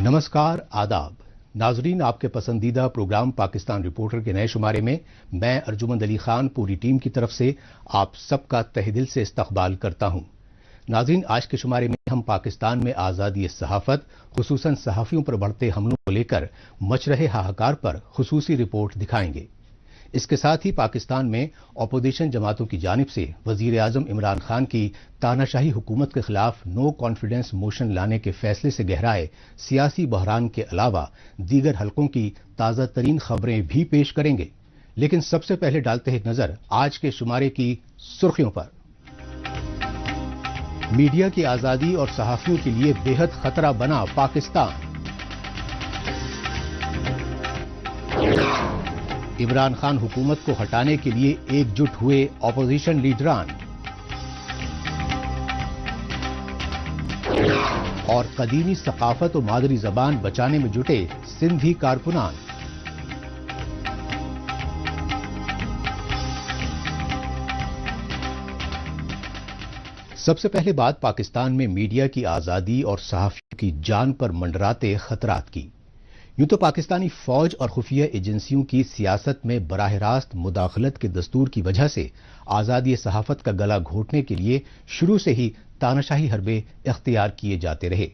नमस्कार, आदाब नाजरीन, आपके पसंदीदा प्रोग्राम पाकिस्तान रिपोर्टर के नए शुमारे में मैं अर्जुमंद अली खान पूरी टीम की तरफ से आप सबका तहे दिल से इस्तकबाल करता हूं। नाजरीन, आज के शुमारे में हम पाकिस्तान में आज़ादी सहाफत, खुसूसन सहाफ़ियों पर बढ़ते हमलों को लेकर मच रहे हाहाकार पर खुसूसी रिपोर्ट दिखाएंगे। इसके साथ ही पाकिस्तान में अपोजिशन जमातों की जानिब से वजीर आजम इमरान खान की तानाशाही हुकूमत के खिलाफ नो कॉन्फिडेंस मोशन लाने के फैसले से गहराए सियासी बहरान के अलावा दीगर हलकों की ताज़ा तरीन खबरें भी पेश करेंगे। लेकिन सबसे पहले डालते हैं नजर आज के शुमारे की सुर्खियों पर। मीडिया की आजादी और सहाफियों के लिए बेहद खतरा बना पाकिस्तान। इमरान खान हुकूमत को हटाने के लिए एकजुट हुए अपोजिशन लीडरान। और कदीमी सकाफत और मादरी जबान बचाने में जुटे सिंधी कारकुनान। सबसे पहले बात पाकिस्तान में मीडिया की आजादी और सहाफियों की जान पर मंडराते खतरात की। यूं तो पाकिस्तानी फौज और खुफिया एजेंसियों की सियासत में बराह रास्त मुदाखलत के दस्तूर की वजह से आजादी सहाफत का गला घोटने के लिए शुरू से ही तानाशाही हरबे इख्तियार किए जाते रहे।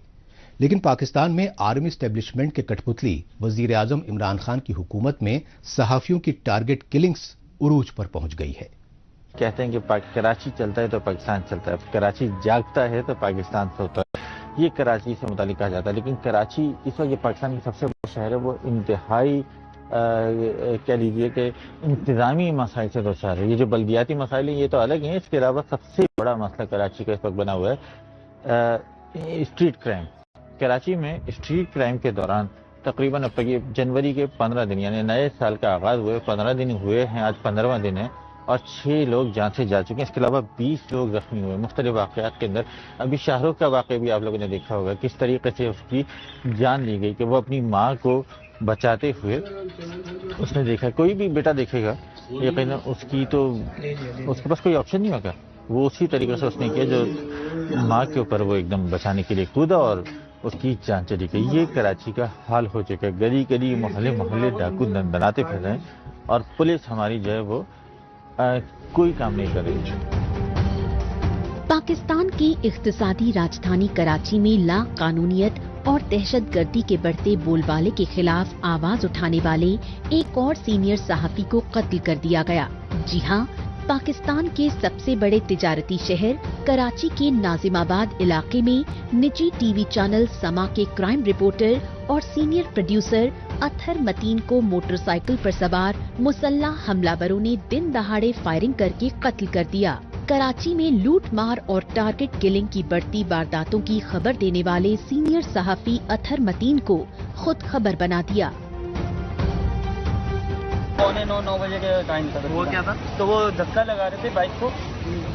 लेकिन पाकिस्तान में आर्मी एस्टेब्लिशमेंट के कठपुतली वजीर आजम इमरान खान की हुकूमत में सहाफियों की टारगेट किलिंग्स उरूज पर पहुंच गई है। कहते हैं कि कराची चलता है तो पाकिस्तान चलता है, कराची जागता है तो पाकिस्तान सोता है। ये कराची से मुतालिक कहा जाता है, लेकिन कराची इस वक्त ये पाकिस्तान का सबसे बड़ा शहर है। वो इंतहाई कह लीजिए कि इंतजामी मसाइल से दो चार है। ये जो बल्दियाती मसाइल हैं ये तो अलग हैं, इसके अलावा सबसे बड़ा मसला कराची का इस वक्त बना हुआ है स्ट्रीट क्राइम। कराची में स्ट्रीट क्राइम के दौरान तकरीबन अब तक ये जनवरी के 15 दिन यानी नए साल का आगाज हुए 15 दिन हुए हैं, आज 15वां दिन है और 6 लोग जान से जा चुके हैं। इसके अलावा 20 लोग जख्मी हुए मुख्तलिफ वाक़यात के अंदर। अभी शाहरुख का वाक़या भी आप लोगों ने देखा होगा, किस तरीके से उसकी जान ली गई कि वो अपनी माँ को बचाते हुए उसने देखा। कोई भी बेटा देखेगा यकीनन उसकी तो उसके पास कोई ऑप्शन नहीं होगा, वो उसी तरीके से उसने किया जो माँ के ऊपर वो एकदम बचाने के लिए कूदा और उसकी जान चली गई। ये कराची का हाल हो चुका है। गली गली मोहल्ले मोहल्ले डाकू दनाते फिर रहे हैं और पुलिस हमारी जो है वो कोई काम नहीं कर रही। पाकिस्तान की इख्तिसादी राजधानी कराची में ला कानूनियत और दहशतगर्दी के बढ़ते बोलबाले के खिलाफ आवाज उठाने वाले एक और सीनियर सहाफी को कत्ल कर दिया गया। जी हां, पाकिस्तान के सबसे बड़े तिजारती शहर कराची के नाजिमाबाद इलाके में निजी टीवी चैनल समा के क्राइम रिपोर्टर और सीनियर प्रोड्यूसर अतहर मतीन को मोटरसाइकिल पर सवार मुसल्लह हमलावरों ने दिन दहाड़े फायरिंग करके कत्ल कर दिया। कराची में लूट मार और टारगेट किलिंग की बढ़ती वारदातों की खबर देने वाले सीनियर सहाफी अतहर मतीन को खुद खबर बना दिया। 9 बजे के टाइम था। वो क्या था? तो वो धक्का लगा रहे थे बाइक को,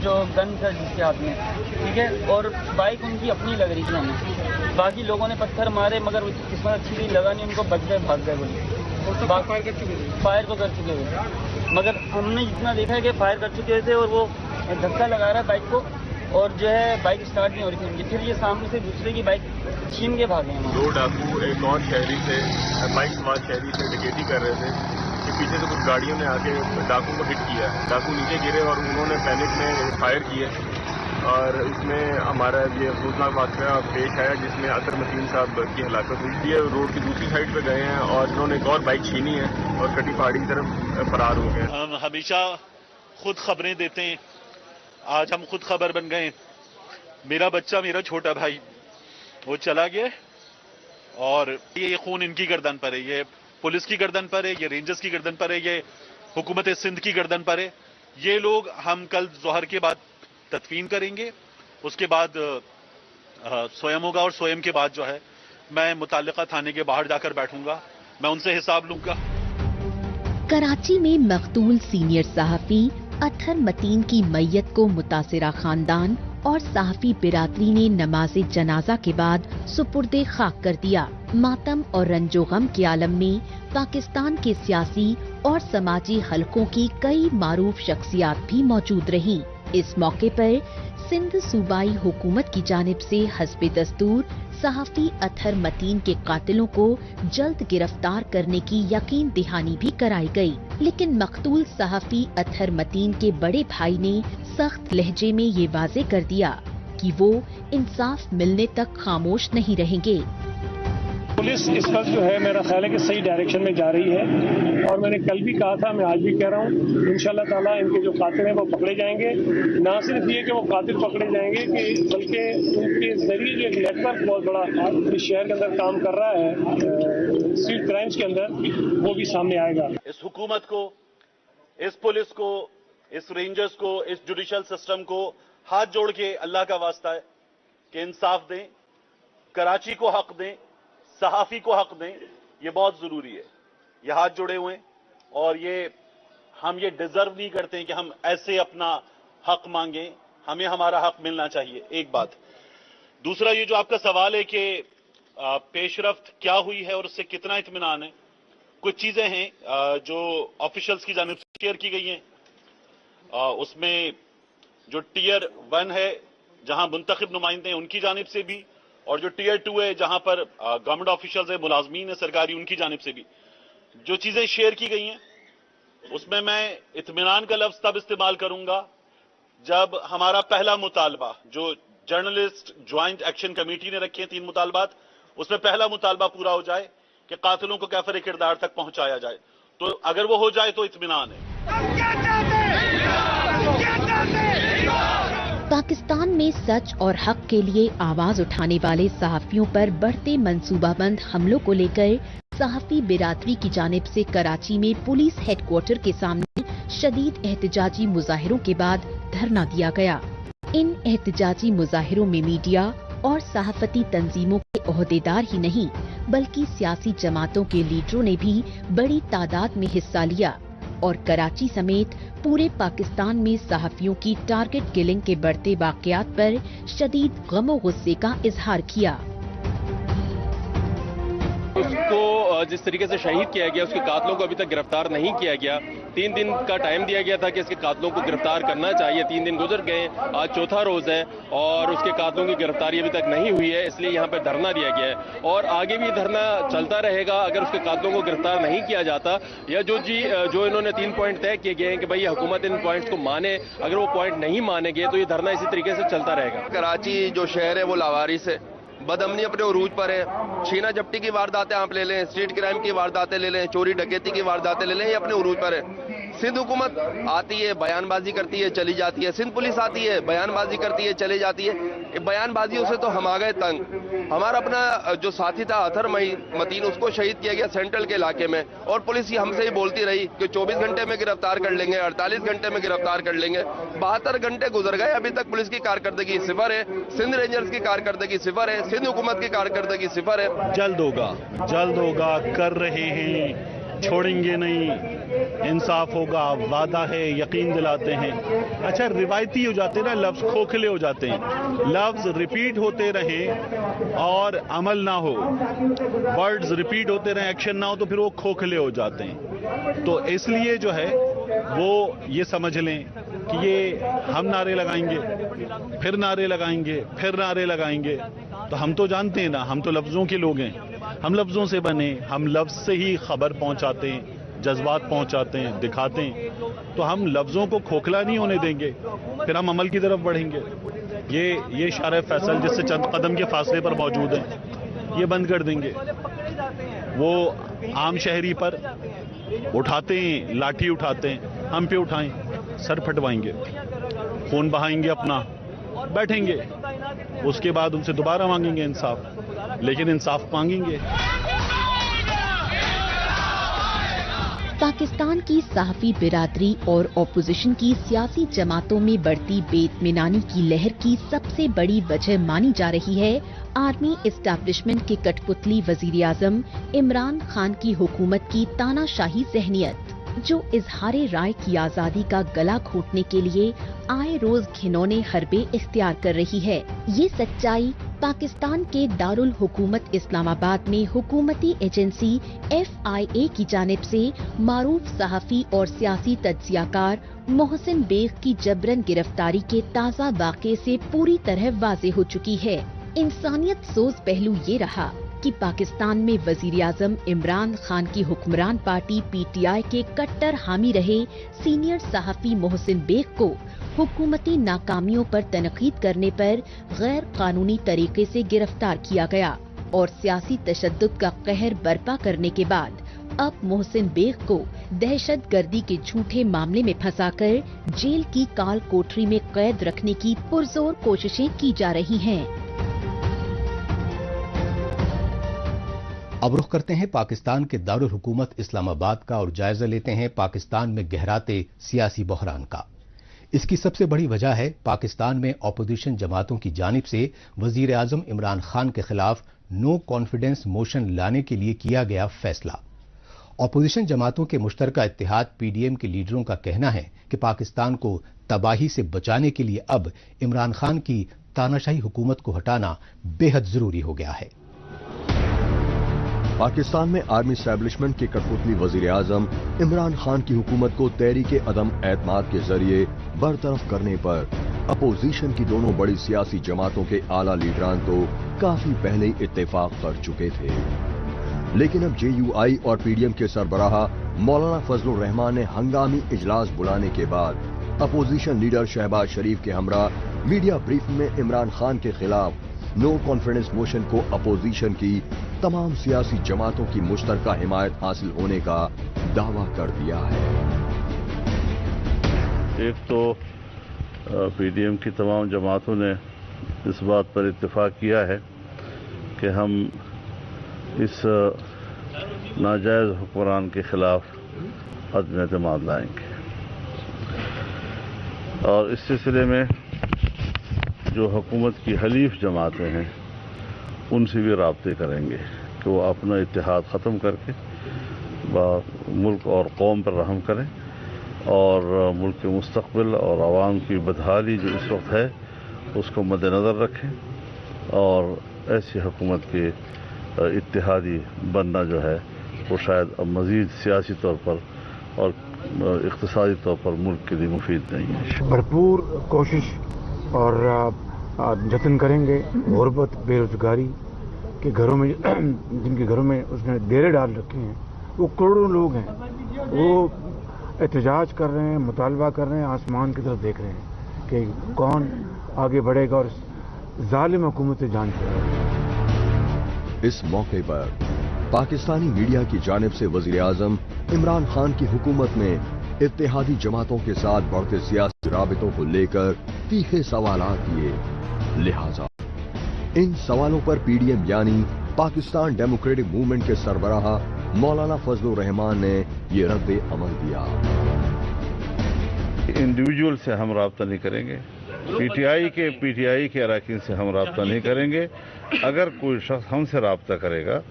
जो गन था जिसके हाथ में, ठीक है, और बाइक उनकी अपनी लग रही थी हमें। बाकी लोगों ने पत्थर मारे मगर किस्मत अच्छी नहीं, लगा नहीं उनको, बच गए, भाग गए। बोले फायर को कर चुके थे, मगर हमने जितना देखा है कि फायर कर चुके थे और वो धक्का लगा रहा है बाइक को और जो है बाइक स्टार्ट नहीं हो रही थी उनकी। फिर ये सामने से दूसरे की बाइक छीन के भागे हैं। 2 डाकू एक और शहरी से बाइक सवार शहरी से डकैती कर रहे थे कि पीछे से कुछ गाड़ियों ने आके डाकू को हिट किया। डाकू नीचे गिरे और उन्होंने पैनिक में फायर किए और इसमें हमारा ये अफसोसनाक वाक़या पेश आया जिसमें अतहर मतीन साहब की हलाकत हुई है। रोड की दूसरी साइड पे गए हैं और इन्होंने एक और बाइक छीनी है और कटी पहाड़ी की तरफ फरार हो गए। हम हमेशा खुद खबरें देते हैं, आज हम खुद खबर बन गए। मेरा बच्चा, मेरा छोटा भाई वो चला गया और ये खून इनकी गर्दन पर है, ये पुलिस की गर्दन पर है, ये रेंजर्स की गर्दन पर है, ये हुकूमत सिंध की गर्दन पर है। ये लोग हम कल जोहर के बाद तदफीन करेंगे, उसके बाद स्वयं होगा और स्वयं के बाद जो है मैं मुताल्लिका थाने के बाहर जाकर बैठूंगा, मैं उनसे हिसाब लूंगा। कराची में मकतूल सीनियर सहाफी अतहर मतीन की मैयत को मुतासिरा खानदान और सहाफी बिरादरी ने नमाज जनाजा के बाद सुपुर्दे खाक कर दिया। मातम और रंजो गम के आलम में पाकिस्तान के सियासी और समाजी हलकों की कई मारूफ शख्सियात भी मौजूद रहीं। इस मौके पर सिंध सूबाई हुकूमत की जानिब से हस्बे दस्तूर सहाफी अतहर मतीन के कातिलों को जल्द गिरफ्तार करने की यकीन दहानी भी कराई गई, लेकिन मकतूल सहाफी अतहर मतीन के बड़े भाई ने सख्त लहजे में ये वाजे कर दिया कि वो इंसाफ मिलने तक खामोश नहीं रहेंगे। पुलिस इस वक्त जो है मेरा ख्याल है कि सही डायरेक्शन में जा रही है और मैंने कल भी कहा था, मैं आज भी कह रहा हूँ, इंशाल्लाह ताला इनके जो कातिल हैं वो पकड़े जाएंगे। ना सिर्फ ये कि वो कातिल पकड़े जाएंगे कि बल्कि उनके जरिए जो एक नेटवर्क बहुत बड़ा इस शहर के अंदर काम कर रहा है स्ट्रीट क्राइम्स के अंदर, वो भी सामने आएगा। इस हुकूमत को, इस पुलिस को, इस रेंजर्स को, इस जुडिशल सिस्टम को हाथ जोड़ के अल्लाह का वास्ता है कि इंसाफ दें, कराची को हक दें, सहाफी को हक दें। ये बहुत जरूरी है। ये हाथ जुड़े हुए हैं और हम ये डिजर्व नहीं करते हैं कि हम ऐसे अपना हक मांगें। हमें हमारा हक मिलना चाहिए, एक बात। दूसरा, ये जो आपका सवाल है कि पेशरफ्त क्या हुई है और उससे कितना इत्मीनान है, कुछ चीजें हैं जो ऑफिशियल्स की जानिब से शेयर की गई हैं। उसमें जो टीयर 1 है जहां मुंतखब नुमाइंदे हैं उनकी जानिब से भी, और जो टीयर 2 है जहां पर गवर्नमेंट ऑफिशियल्स है, मुलाजमीन है सरकारी, उनकी जानिब से भी जो चीजें शेयर की गई हैं, उसमें मैं इत्मीनान का लफ्ज तब इस्तेमाल करूंगा जब हमारा पहला मुतालबा, जो जर्नलिस्ट ज्वाइंट एक्शन कमेटी ने रखे हैं 3 मुतालबात, उसमें पहला मुतालबा पूरा हो जाए कि कातिलों को कैफर किरदार तक पहुंचाया जाए। तो अगर वो हो जाए तो इत्मीनान है। पाकिस्तान में सच और हक के लिए आवाज उठाने वाले सहाफियों पर बढ़ते मंसूबाबंद हमलों को लेकर सहाफी बिरादरी की जानिब से कराची में पुलिस हेडक्वार्टर के सामने शदीद एहतजाजी मुजाहिरों के बाद धरना दिया गया। इन एहतजाजी मुजाहिरों में मीडिया और सहाफती तंजीमों के ओहदेदार ही नहीं बल्कि सियासी जमातों के लीडरों ने भी बड़ी तादाद में हिस्सा लिया और कराची समेत पूरे पाकिस्तान में सहाफियों की टारगेट किलिंग के बढ़ते वाकयात पर शदीद गम और गुस्से का इजहार किया। उसको जिस तरीके से शहीद किया गया, उसके कातलों को अभी तक गिरफ्तार नहीं किया गया। 3 दिन का टाइम दिया गया था कि इसके कातलों को गिरफ्तार करना चाहिए। 3 दिन गुजर गए, आज चौथा रोज है और उसके कातलों की गिरफ्तारी अभी तक नहीं हुई है, इसलिए यहाँ पर धरना दिया गया है और आगे भी धरना चलता रहेगा अगर उसके कातलों को गिरफ्तार नहीं किया जाता, या जो इन्होंने 3 पॉइंट तय किए गए हैं कि भाई हुकूमत इन पॉइंट्स को माने, अगर वो पॉइंट नहीं मानेंगे तो ये धरना इसी तरीके से चलता रहेगा। कराची जो शहर है वो लावारिस है, बदअमनी अपने उरूज पर है। छीना झपटी की वारदातें आप ले लें, स्ट्रीट क्राइम की वारदातें ले लें, चोरी डकैती की वारदातें ले लें, ये अपने उरूज पर है। सिंध हुकूमत आती है, बयानबाजी करती है, चली जाती है। सिंध पुलिस आती है, बयानबाजी करती है, चली जाती है। बयानबाजियों से तो हम आ गए तंग। हमारा अपना जो साथी था अतहर मतीन, उसको शहीद किया गया सेंट्रल के इलाके में और पुलिस हमसे ही बोलती रही कि 24 घंटे में गिरफ्तार कर लेंगे, 48 घंटे में गिरफ्तार कर लेंगे। 72 घंटे गुजर गए, अभी तक पुलिस की कारकर्दगी सिफर है, सिंध रेंजर्स की कारकर्दगी सिफर है, सिंध हुकूमत की कारकर्दगी सिफर है। जल्द होगा, कर रहे हैं, छोड़ेंगे नहीं, इंसाफ होगा, वादा है, यकीन दिलाते हैं। अच्छा, रिवायती हो जाते हैं ना लफ्ज, खोखले हो जाते हैं। लफ्ज रिपीट होते रहें और अमल ना हो, वर्ड्स रिपीट होते रहें, एक्शन ना हो, तो फिर वो खोखले हो जाते हैं। तो इसलिए जो है वो ये समझ लें कि ये हम नारे लगाएंगे, फिर नारे लगाएंगे, फिर नारे लगाएंगे, तो हम तो जानते हैं ना, हम तो लफ्जों के लोग हैं, हम लफ्जों से बने, हम लफ्ज से ही खबर पहुंचाते हैं, जज्बात पहुंचाते हैं, दिखाते हैं। तो हम लफ्जों को खोखला नहीं होने देंगे, फिर हम अमल की तरफ बढ़ेंगे। ये इशारा फैसल जिससे चंद कदम के फासले पर मौजूद है, ये बंद कर देंगे। वो आम शहरी पर उठाते हैं, लाठी उठाते हैं, हम पे उठाएं, सर फटवाएंगे, खून बहाएंगे अपना, बैठेंगे, उसके बाद उनसे दोबारा मांगेंगे इंसाफ, लेकिन इंसाफ मांगेंगे। पाकिस्तान की सहाफी बिरादरी और ऑपोजिशन की सियासी जमातों में बढ़ती बेइत्मीनानी की लहर की सबसे बड़ी वजह मानी जा रही है आर्मी एस्टैब्लिशमेंट के कठपुतली वजीर आजम इमरान खान की हुकूमत की तानाशाही ज़हनियत। जो इजहार राय की आजादी का गला घोटने के लिए आए रोज घिनौने हरबे इख्तियार कर रही है। ये सच्चाई पाकिस्तान के दारुल हुकूमत इस्लामाबाद में हुकूमती एजेंसी FIA की जानिब से मारूफ सहाफ़ी और सियासी तज्ज़ियाकार मोहसिन बेग की जबरन गिरफ्तारी के ताज़ा वाक़े से पूरी तरह वाज़ेह हो चुकी है। इंसानियत सोज पहलू ये रहा कि पाकिस्तान में वजीर आज़म इमरान खान की हुक्मरान पार्टी PTI के कट्टर हामी रहे सीनियर सहाफ़ी मोहसिन बेग को हुकूमती नाकामियों पर तनकीद करने पर गैर कानूनी तरीके से गिरफ्तार किया गया और सियासी तशद्दुद का कहर बर्पा करने के बाद अब मोहसिन बेग को दहशत गर्दी के झूठे मामले में फंसाकर जेल की काल कोठरी में कैद रखने की पुरजोर कोशिशें की जा रही हैं। अब रुख करते हैं पाकिस्तान के दारुल हुकूमत इस्लामाबाद का और जायजा लेते हैं पाकिस्तान में गहराते सियासी बहरान का। इसकी सबसे बड़ी वजह है पाकिस्तान में अपोजिशन जमातों की जानिब से वजीर आज़म इमरान खान के खिलाफ नो कॉन्फिडेंस मोशन लाने के लिए किया गया फैसला। अपोजिशन जमातों के मुश्तरका इत्तेहाद PDM के लीडरों का कहना है कि पाकिस्तान को तबाही से बचाने के लिए अब इमरान खान की तानाशाही हुकूमत को हटाना बेहद जरूरी हो गया है। पाकिस्तान में आर्मी एस्टैब्लिशमेंट के कठपुतली वजीर आजम इमरान खान की हुकूमत को तहरीके अदम एतमाद के जरिए बरतरफ करने पर अपोजिशन की दोनों बड़ी सियासी जमातों के आला लीडरान तो काफी पहले ही इत्तेफाक कर चुके थे, लेकिन अब JUI और PDM के सरबराह मौलाना फजलुर रहमान ने हंगामी इजलास बुलाने के बाद अपोजिशन लीडर शहबाज शरीफ के हमरा मीडिया ब्रीफिंग में इमरान खान के खिलाफ नो कॉन्फिडेंस मोशन को अपोजिशन की तमाम सियासी जमातों की मुश्तरका हिमायत हासिल होने का दावा कर दिया है। एक तो PDM की तमाम जमातों ने इस बात पर इत्तेफाक किया है कि हम इस नाजायज हुक्मरान के खिलाफ अदम एतमाद लाएंगे और इस सिलसिले में जो हुकूमत की हलीफ जमातें हैं उनसे भी राब्ते करेंगे कि वो अपना इत्तेहाद ख़त्म करके मुल्क और कौम पर रहम करें और मुल्क के मुस्तक़बिल और आवाम की बदहाली जो इस वक्त है उसको मद्देनज़र रखें और ऐसी हुकूमत के इत्तेहादी बनना जो है वो शायद अब मज़ीद सियासी तौर पर और इक़्तिसादी तौर पर मुल्क के लिए मुफीद नहीं है। भरपूर कोशिश और जतन करेंगे। गुर्बत बेरोजगारी के घरों में जिनके घरों में उसने डेरे डाल रखे हैं वो करोड़ों लोग हैं, वो एहतजाज कर रहे हैं, मुतालबा कर रहे हैं, आसमान की तरफ देख रहे हैं कि कौन आगे बढ़ेगा और जालिम हुकूमत से जान छुड़ाएगा। इस मौके पर पाकिस्तानी मीडिया की जानिब से वजीर आजम इमरान खान की हुकूमत में इत्तेहादी जमातों के साथ बढ़ते सियासी राबितों को लेकर तीखे सवालात किए, लिहाजा इन सवालों पर PDM यानी पाकिस्तान डेमोक्रेटिक मूवमेंट के सरबराह मौलाना फजलुर रहमान ने ये रद्द अमल दिया। इंडिविजुअल से हम राब्ता नहीं करेंगे, PTI के अरकान से हम राब्ता नहीं करेंगे। अगर कोई शख्स हमसे राब्ता करेगा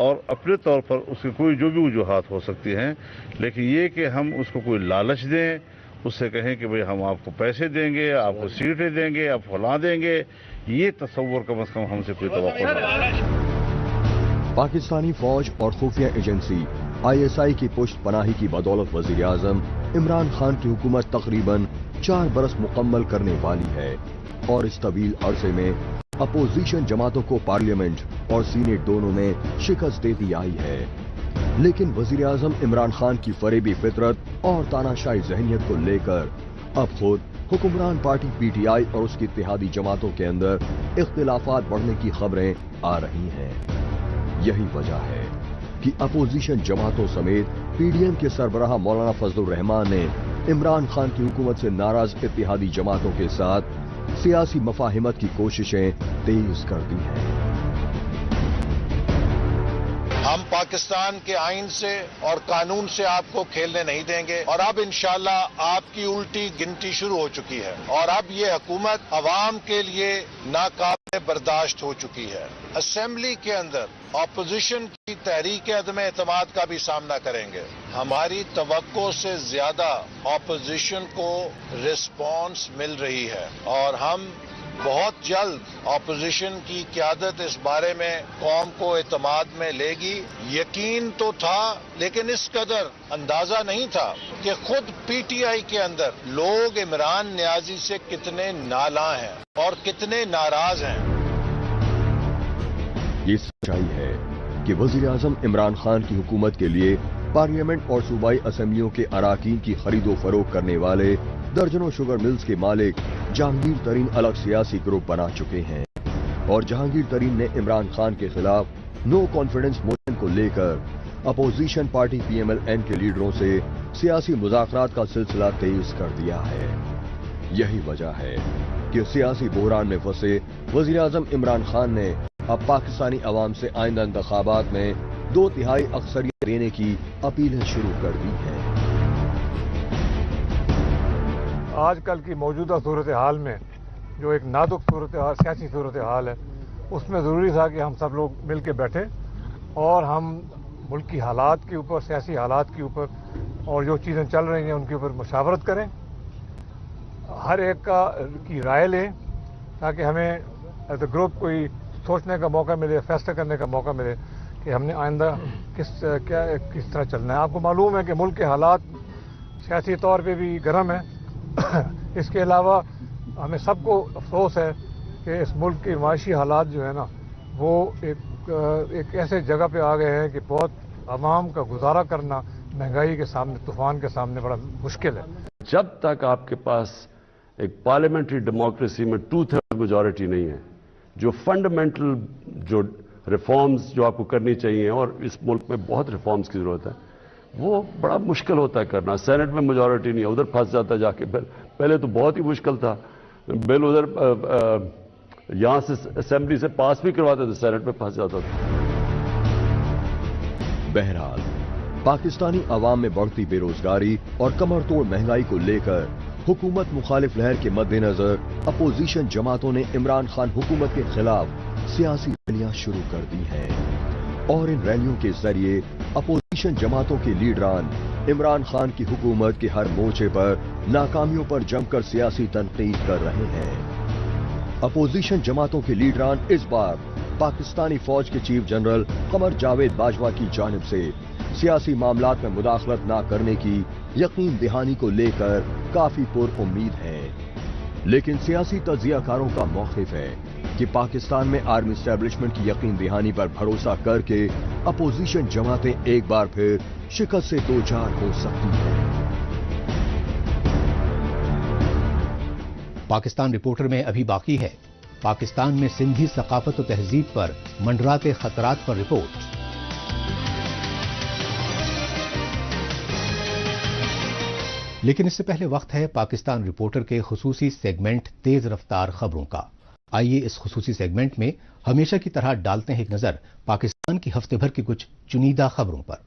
और अपने तौर पर उसकी कोई जो भी वजूहात हो सकती हैं, लेकिन ये कि हम उसको कोई लालच दें, उससे कहें कि भाई हम आपको पैसे देंगे, आपको सीटें देंगे, आप फला देंगे, ये तस्वुर कम से कम हमसे कोई तवक्को नहीं। पाकिस्तानी फौज और खुफिया एजेंसी ISI की पुष्ट पनाही की बदौलत वजीर आजम इमरान खान की हुकूमत तकरीबन 4 बरस मुकम्मल करने वाली है और इस तवील अरसे में अपोजिशन जमातों को पार्लियामेंट और सीनेट दोनों में शिकस्त देती आई है, लेकिन वजीर आजम इमरान खान की फरेबी फितरत और तानाशाही जहनियत को लेकर अब खुद हुक्मरान पार्टी PTI और उसकी इत्तेहादी जमातों के अंदर इख्तिलाफात बढ़ने की खबरें आ रही हैं। यही वजह है कि अपोजिशन जमातों समेत PDM के सरबराह मौलाना फजलुर रहमान ने इमरान खान की हुकूमत से नाराज इत्तेहादी जमातों के साथ सियासी मफाहिमत की कोशिशें तेज कर दी हैं। हम पाकिस्तान के आइन से और कानून से आपको खेलने नहीं देंगे और अब इंशाल्लाह आपकी उल्टी गिनती शुरू हो चुकी है और अब ये हुकूमत अवाम के लिए नाकाबिल बर्दाश्त हो चुकी है। असेंबली के अंदर ऑपोजिशन की तहरीक अदम एतमाद का भी सामना करेंगे। हमारी तवक्को से ज्यादा ऑपोजिशन को रिस्पॉन्स मिल रही है और हम बहुत जल्द ऑपोजिशन की क़यादत इस बारे में कौम को एतमाद में लेगी। यकीन तो था लेकिन इस कदर अंदाजा नहीं था कि खुद पीटीआई के अंदर लोग इमरान नियाजी से कितने नालां हैं और कितने नाराज हैं। ये सच्चाई है कि वज़ीर-ए-आज़म इमरान खान की हुकूमत के लिए पार्लियामेंट और सूबाई असेंबलियों के अराकीन की खरीदो फरोख्त करने वाले दर्जनों शुगर मिल्स के मालिक जहांगीर तरीन अलग सियासी ग्रुप बना चुके हैं और जहांगीर तरीन ने इमरान खान के खिलाफ नो कॉन्फिडेंस मोशन को लेकर अपोजिशन पार्टी पीएमएल-एन के लीडरों से सियासी मुज़ाकरात का सिलसिला तेज कर दिया है। यही वजह है कि सियासी बहरान में फंसे वज़ीर-ए-आज़म इमरान खान ने अब पाकिस्तानी अवाम से आइंदा इंतखाबात में 2/3 अक्सरियत देने की अपीलें शुरू कर दी हैं। आजकल की मौजूदा सूरत हाल में जो एक नाजुक सियासी सूरत हाल है, उसमें ज़रूरी था कि हम सब लोग मिल के बैठे और हम मुल्क की हालात के ऊपर, सियासी हालात के ऊपर और जो चीज़ें चल रही हैं उनके ऊपर मुशावरत करें, हर एक की राय लें ताकि हमें एज ए ग्रुप कोई सोचने का मौका मिले, फैसला करने का मौका मिले कि हमने आइंदा किस तरह चलना है। आपको मालूम है कि मुल्क के हालात सियासी तौर पे भी गर्म है। इसके अलावा हमें सबको अफसोस है कि इस मुल्क के माशी हालात जो है ना वो एक ऐसे जगह पे आ गए हैं कि बहुत आवाम का गुजारा करना महंगाई के सामने, तूफान के सामने बड़ा मुश्किल है। जब तक आपके पास एक पार्लियामेंट्री डेमोक्रेसी में 2/3 मेजॉरिटी नहीं है, जो फंडामेंटल जो रिफॉर्म्स जो आपको करनी चाहिए और इस मुल्क में बहुत रिफॉर्म्स की जरूरत है, वो बड़ा मुश्किल होता है करना। सेनेट में मेजॉरिटी नहीं है, उधर फंस जाता है जाके बिल। पहले तो बहुत ही मुश्किल था, बिल उधर यहां से असेंबली से पास भी करवाते थे, सेनेट में फंस जाता था। बहरहाल पाकिस्तानी अवाम में बढ़ती बेरोजगारी और कमरतोड़ महंगाई को लेकर हुकूमत मुखालिफ लहर के मद्देनजर अपोजिशन जमातों ने इमरान खान हुकूमत के खिलाफ सियासी रैलियां शुरू कर दी हैं और इन रैलियों के जरिए अपोजिशन जमातों के लीडरान इमरान खान की हुकूमत के हर मोर्चे पर नाकामियों पर जमकर सियासी तनकीद कर रहे हैं। अपोजिशन जमातों के लीडरान इस बार पाकिस्तानी फौज के चीफ जनरल कमर जावेद बाजवा की जानिब से सियासी मामलात में मुदाखलत न करने की यकीन दहानी को लेकर काफी पुरउम्मीद हैं। लेकिन सियासी तज्जियाकारों का मौक़िफ़ है कि पाकिस्तान में आर्मी एस्टेब्लिशमेंट की यकीन दहानी पर भरोसा करके अपोजिशन जमातें एक बार फिर शिकस्त से दो चार हो सकती हैं। पाकिस्तान रिपोर्टर में अभी बाकी है पाकिस्तान में सिंधी सकाफत और तहजीब पर मंडराते खतरात पर रिपोर्ट। लेकिन इससे पहले वक्त है पाकिस्तान रिपोर्टर के खुसूसी सेगमेंट तेज रफ्तार खबरों का। आइए इस खुसूसी सेगमेंट में हमेशा की तरह डालते हैं एक नजर पाकिस्तान की हफ्ते भर की कुछ चुनिंदा खबरों पर।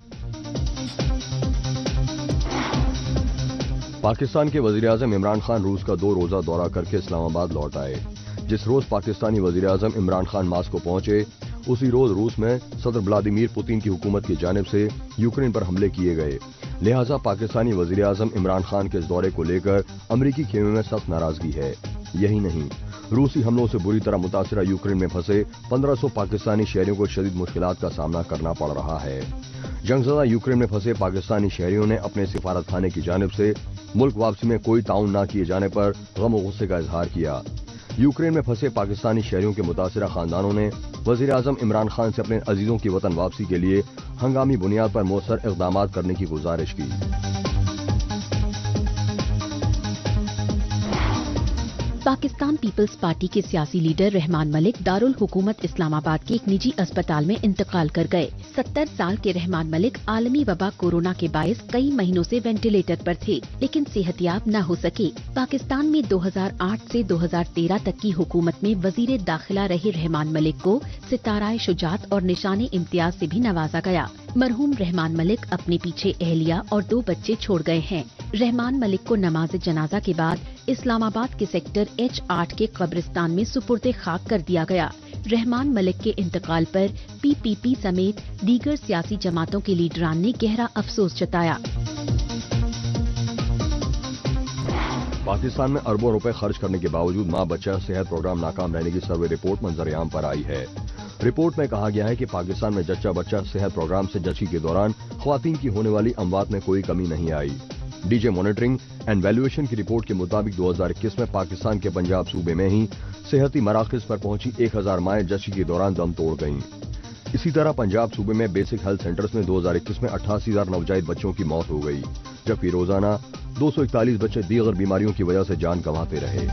पाकिस्तान के वज़ीर-ए-आज़म इमरान खान रूस का 2 रोजा दौरा करके इस्लामाबाद लौट आए। जिस रोज पाकिस्तानी वज़ीर-ए-आज़म इमरान खान मास्को पहुंचे, उसी रोज रूस में सदर व्लादिमीर पुतिन की हुकूमत की जानिब से यूक्रेन पर हमले किए गए। लिहाजा पाकिस्तानी वज़ीर-ए-आज़म इमरान खान के इस दौरे को लेकर अमरीकी खेमे में सख्त नाराजगी है। यही नहीं, रूसी हमलों से बुरी तरह मुतासिरा यूक्रेन में फंसे 1500 पाकिस्तानी शहरियों को शदीद मुश्किलात का सामना करना पड़ रहा है। जंगज़दा यूक्रेन में फंसे पाकिस्तानी शहरियों ने अपने सिफारत खाने की जानिब से मुल्क वापसी में कोई ताउन न किए जाने पर गम और गुस्से का इजहार किया। यूक्रेन में फंसे पाकिस्तानी शहरियों के मुतासिरा खानदानों ने वज़ीर-ए-आज़म इमरान खान से अपने अजीजों की वतन वापसी के लिए हंगामी बुनियाद पर मौसर इक़दाम करने की गुजारिश की। पाकिस्तान पीपल्स पार्टी के सियासी लीडर रहमान मलिक दारुल हुकूमत इस्लामाबाद के एक निजी अस्पताल में इंतकाल कर गए। 70 साल के रहमान मलिक आलमी वबा कोरोना के बायस कई महीनों से वेंटिलेटर पर थे, लेकिन सेहतयाब न हो सके। पाकिस्तान में 2008 से 2013 तक की हुकूमत में वजीर दाखिला रहे रहमान मलिक को सिताराए शुजात और निशाने इम्तियाज से भी नवाजा गया। मरहूम रहमान मलिक अपने पीछे अहलिया और 2 बच्चे छोड़ गए हैं। रहमान मलिक को नमाज जनाजा के बाद इस्लामाबाद के सेक्टर H8 के कब्रिस्तान में सुपुर्द खाक कर दिया गया। रहमान मलिक के इंतकाल पर PPP समेत दीगर सियासी जमातों के लीडरान ने गहरा अफसोस जताया। पाकिस्तान में अरबों रुपए खर्च करने के बावजूद माँ बच्चा सेहत प्रोग्राम नाकाम रहने की सर्वे रिपोर्ट मंजर-ए-आम पर आई है। रिपोर्ट में कहा गया है कि पाकिस्तान में जच्चा बच्चा सेहत प्रोग्राम से जच्ची के दौरान ख्वातीन की होने वाली अमवात में कोई कमी नहीं आई। डीजे मॉनिटरिंग एंड वैल्यूएशन की रिपोर्ट के मुताबिक 2021 में पाकिस्तान के पंजाब सूबे में ही सेहती मराकज़ पर पहुंची 1000 माएँ जच्ची के दौरान दम तोड़ गईं। इसी तरह पंजाब सूबे में बेसिक हेल्थ सेंटर्स में 2021 में 88,000 नवजायद बच्चों की मौत हो गई, जबकि रोजाना 241 बच्चे दीगर बीमारियों की वजह से जान गंवाते रहे।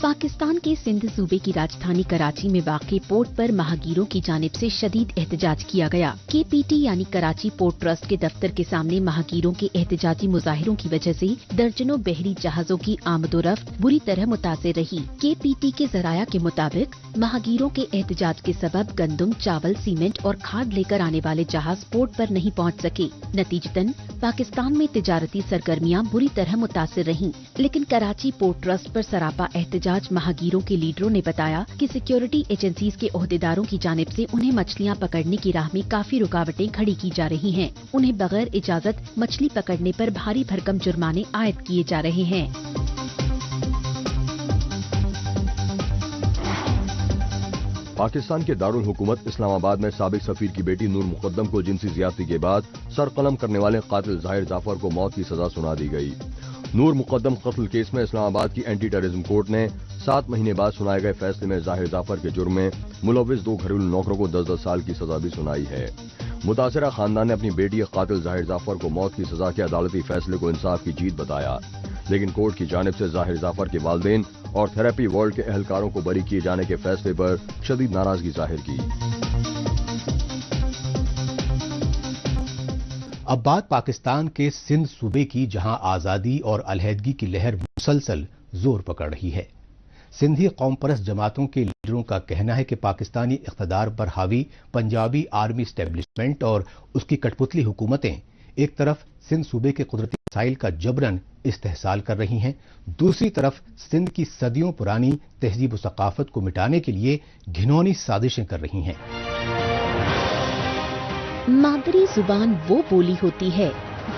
पाकिस्तान के सिंध सूबे की राजधानी कराची में वाक़ई पोर्ट पर महागीरों की जानिब से शदीद एहतजाज किया गया। KPT यानी कराची पोर्ट ट्रस्ट के दफ्तर के सामने महागीरों के एहतजाजी मुजाहिरों की वजह से दर्जनों बहरी जहाजों की आमदोरफ्त बुरी तरह मुतासिर रही। KPT के जराया के मुताबिक महागीरों के एहतजाज के सबब गंदम, चावल, सीमेंट और खाद लेकर आने वाले जहाज पोर्ट पर नहीं पहुँच सके। नतीजतन पाकिस्तान में तिजारती सरगर्मियाँ बुरी तरह मुतासिर रहीं। लेकिन कराची पोर्ट ट्रस्ट पर सरापा एहतजाज महागीरों के लीडरों ने बताया कि सिक्योरिटी एजेंसीज के ओहदेदारों की जानिब से उन्हें मछलियां पकड़ने की राह में काफी रुकावटें खड़ी की जा रही हैं। उन्हें बगैर इजाजत मछली पकड़ने पर भारी भरकम जुर्माने आयद किए जा रहे हैं। पाकिस्तान के दारुल हुकूमत इस्लामाबाद में साबिक सफीर की बेटी नूर मुकद्दम को जिनसी ज्यादती के बाद सरकलम करने वाले कातिल जाहिर जाफर को मौत की सजा सुना दी गई। नूर मुकद्दम कत्ल केस में इस्लामाबाद की एंटी टेररिज्म कोर्ट ने 7 महीने बाद सुनाए गए फैसले में जाहिर जाफर के जुर्म में मुलव्विस 2 घरेलू नौकरों को 10-10 साल की सजा भी सुनाई है। मुतासिरा खानदान ने अपनी बेटी कातिल जाहिर जाफर को मौत की सजा के अदालती फैसले को इंसाफ की जीत बताया, लेकिन कोर्ट की जानिब से जाहिर जाफर के वालिदैन और थेरेपी वर्ल्ड के एहलकारों को बरी किए जाने के फैसले पर शदीद नाराजगी जाहिर की। अब बात पाकिस्तान के सिंध सूबे की, जहां आज़ादी और अलहदगी की लहर मुसलसल जोर पकड़ रही है। सिंधी कौम परस्त जमातों के लीडरों का कहना है कि पाकिस्तानी इख्तदार पर हावी पंजाबी आर्मी एस्टेब्लिशमेंट और उसकी कठपुतली हुकूमतें एक तरफ सिंध सूबे के कुदरती वसाइल का जबरन इस्तेहसाल कर रही हैं, दूसरी तरफ सिंध की सदियों पुरानी तहजीब और सकाफत को मिटाने के लिए घिनौनी साजिशें कर रही हैं। मादरी जुबान वो बोली होती है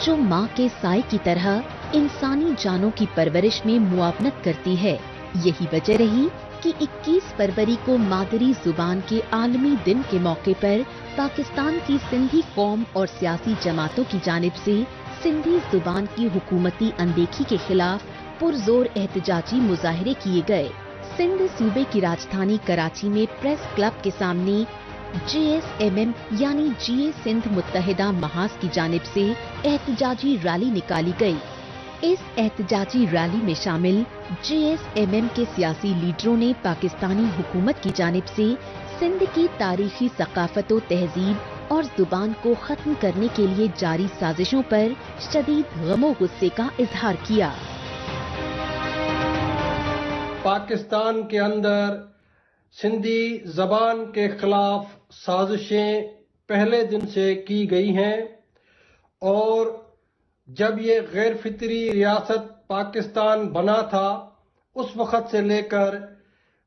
जो माँ के साए की तरह इंसानी जानों की परवरिश में मुआवनत करती है। यही वजह रही कि 21 फरवरी को मादरी जुबान के आलमी दिन के मौके पर पाकिस्तान की सिंधी कौम और सियासी जमातों की जानिब से सिंधी जुबान की हुकूमती अनदेखी के खिलाफ पुरजोर एहतजाजी मुजाहिरे किए गए। सिंध सूबे की राजधानी कराची में प्रेस क्लब के सामने JSMM यानी GA सिंध मुत्तहिदा महाज की जानिब से एहतजाजी रैली निकाली गई। इस एहतजाजी रैली में शामिल JSMM के सियासी लीडरों ने पाकिस्तानी हुकूमत की जानिब से सिंध की तारीखी सकाफत व तहजीब और जुबान को खत्म करने के लिए जारी साजिशों पर शदीद गमो गुस्से का इजहार किया। पाकिस्तान के अंदर सिंधी जबान के खिलाफ साजिशें पहले दिन से की गई हैं और जब ये गैर फितरी रियासत पाकिस्तान बना था उस वक़्त से लेकर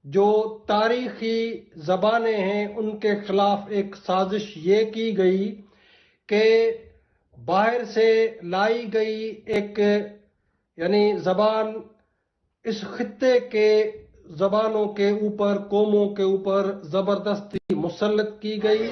जो तारीखी ज़बानें हैं उनके खिलाफ एक साजिश ये की गई कि बाहर से लाई गई एक यानी ज़बान इस खित्ते के ज़बानों के ऊपर, कौमों के ऊपर ज़बरदस्ती मुसल्लत की गई।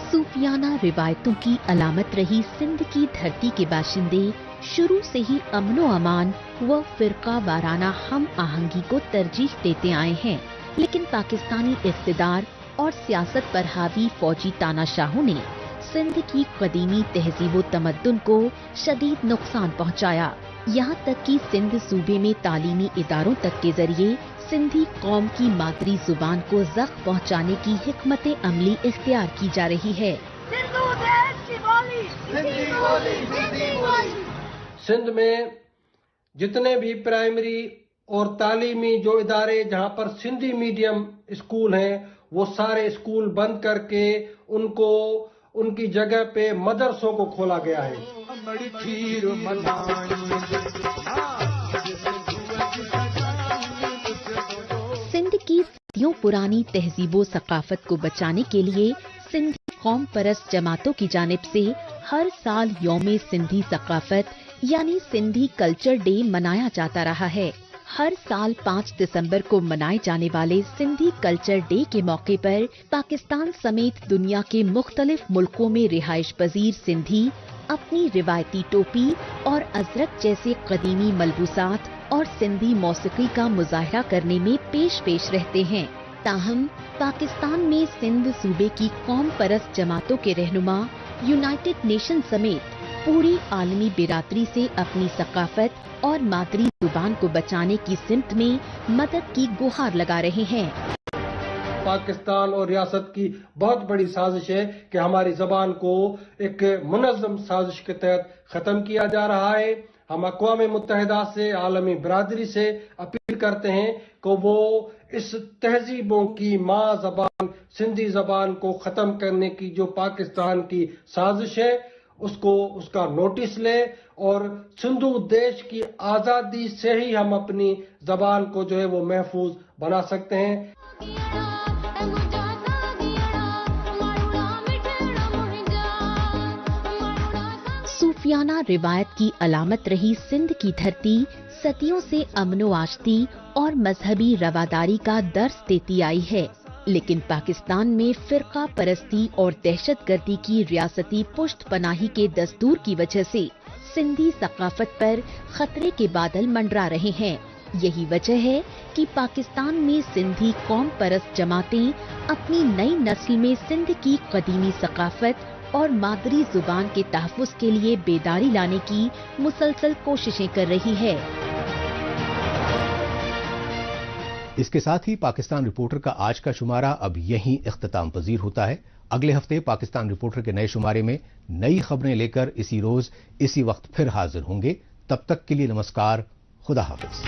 सूफियाना रिवायतों की अलामत रही सिंध की धरती के बाशिंदे शुरू से ही अमनो अमान व फिरका वाराना हम आहंगी को तरजीह देते आए हैं, लेकिन पाकिस्तानी इक़्तिदार और सियासत पर हावी फौजी तानाशाहों ने सिंध की कदीमी तहजीब व तमद्दुन को शदीद नुकसान पहुँचाया। यहाँ तक कि सिंध सूबे में तालीमी इदारों तक के जरिए सिंधी कौम की मादरी जुबान को ज़ख्म पहुँचाने की हिकमत अमली इख्तियार की जा रही है। सिंध में जितने भी प्राइमरी और तालीमी जो इदारे जहाँ पर सिंधी मीडियम اسکول ہیں وہ سارے اسکول بند کر کے ان کی جگہ پہ مدرسوں کو کھولا گیا ہے۔ سندھ کی صدیوں پرانی تہذیب و ثقافت کو بچانے کے لیے سندھی قوم پرست جماعتوں کی جانب سے ہر سال یوم سندھی ثقافت یعنی سندھی کلچر ڈے منایا جاتا رہا ہے۔ ہر سال 5 دسمبر کو منائے جانے والے سندھی کلچر ڈے کے موقع پر پاکستان سمیت دنیا کے مختلف ملکوں میں رہائش پذیر سندھی اپنی روایتی ٹوپی اور ازرق جیسے قدیمی ملبوسات اور سندھی موسیقی کا مظاہرہ کرنے میں پیش رہتے ہیں۔ تاہم پاکستان میں سندھ صوبے کی قوم پرست جماعتوں کے رہنما یونائٹڈ نیشن سمیت پوری عالمی برادری سے اپنی ثقافت اور مادری زبان کو بچانے کی سمت میں مدد کی گہار لگا رہے ہیں۔ پاکستان اور ریاست کی بہت بڑی سازش ہے کہ ہماری زبان کو ایک منظم سازش کے تحت ختم کیا جا رہا ہے۔ ہم اقوام متحدہ سے عالمی برادری سے اپیل کرتے ہیں کہ وہ اس تہذیبوں کی ماں زبان سندھی زبان کو ختم کرنے کی جو پاکستان کی سازش ہے اس کا نوٹس لے اور سندھو دیش کی آزادی سے ہی ہم اپنی زبان کو جو ہے وہ محفوظ بنا سکتے ہیں۔ صوفیانہ روایت کی علامت رہی سندھ کی دھرتی صدیوں سے امن و آشتی اور مذہبی رواداری کا درس دیتی آئی ہے، لیکن پاکستان میں فرقہ پرستی اور دہشت گردی کی ریاستی پشت پناہی کے دستور کی وجہ سے سندھی ثقافت پر خطرے کے بادل منڈرا رہے ہیں۔ یہی وجہ ہے کہ پاکستان میں سندھی قوم پرست جماعتیں اپنی نئی نسل میں سندھ کی قدیمی ثقافت اور مادری زبان کے تحفظ کے لیے بیداری لانے کی مسلسل کوششیں کر رہی ہے۔ اس کے ساتھ ہی پاکستان رپورٹر کا آج کا شمارہ اب یہیں اختتام پذیر ہوتا ہے۔ اگلے ہفتے پاکستان رپورٹر کے نئے شمارے میں نئی خبریں لے کر اسی روز اسی وقت پھر حاضر ہوں گے۔ تب تک کے لیے نمسکار، خدا حافظ۔